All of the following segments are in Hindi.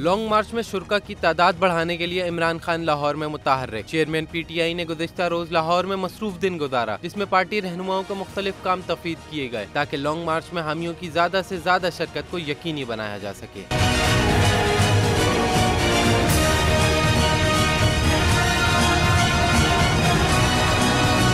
लॉन्ग मार्च में शुरा की तादाद बढ़ाने के लिए इमरान खान लाहौर में मुताहर्रिक। चेयरमैन PTI ने गुज़िश्ता रोज लाहौर में मसरूफ दिन गुजारा, जिसमें पार्टी रहनुमाओं को मुख्तलिफ काम तफवीज़ किए गए ताकि लॉन्ग मार्च में हामियों की ज्यादा से ज्यादा शिरकत को यकीनी बनाया जा सके।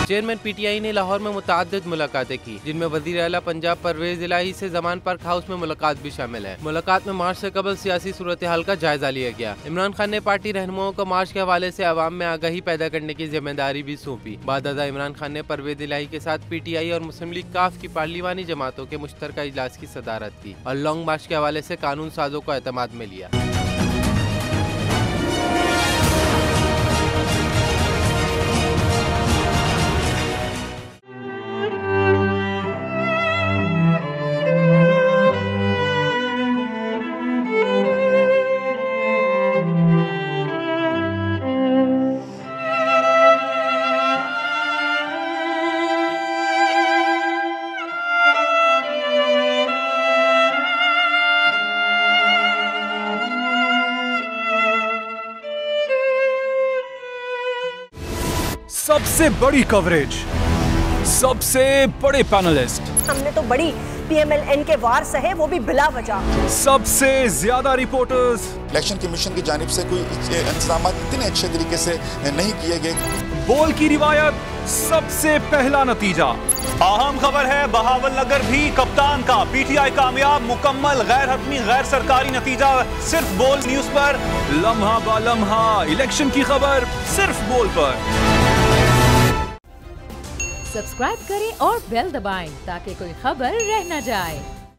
चेयरमैन PTI ने लाहौर में मुताद्दिद मुलाकातें की, जिनमें वज़ीर आला पंजाब परवेज इलाही से ज़मान पार्क हाउस में मुलाकात भी शामिल है। मुलाकात में मार्च से कबल सियासी सूरत हाल का जायजा लिया गया। इमरान खान ने पार्टी रहनुमाओं को मार्च के हवाले से अवाम में आगाही पैदा करने की जिम्मेदारी भी सौंपी। बादअज़ा इमरान खान ने परवेज इलाही के साथ PTI और मुस्लिम लीग काफ की पार्लिमानी जमातों के मुश्तरका इजलास की सदारत की और लॉन्ग मार्च के हवाले से कानून साजों को एतमाद में लिया। सबसे बड़ी कवरेज, सबसे बड़े पैनलिस्ट, हमने तो बड़ी PMLN के वार सहे, वो भी बिला वजह। सबसे ज्यादा रिपोर्टर्स। इलेक्शन कमीशन की जानिब से कोई इंतजाम इतने अच्छे तरीके से नहीं किए गए। बोल की रिवायत, सबसे पहला नतीजा। अहम खबर है बहावल नगर भी कप्तान का, PTI कामयाब, मुकम्मल गैर हतमी गैर सरकारी नतीजा सिर्फ बोल न्यूज पर। लम्हा बा लम्हा इलेक्शन की खबर सिर्फ बोल पर। सब्सक्राइब करें और बेल दबाएं ताकि कोई खबर रह न जाए।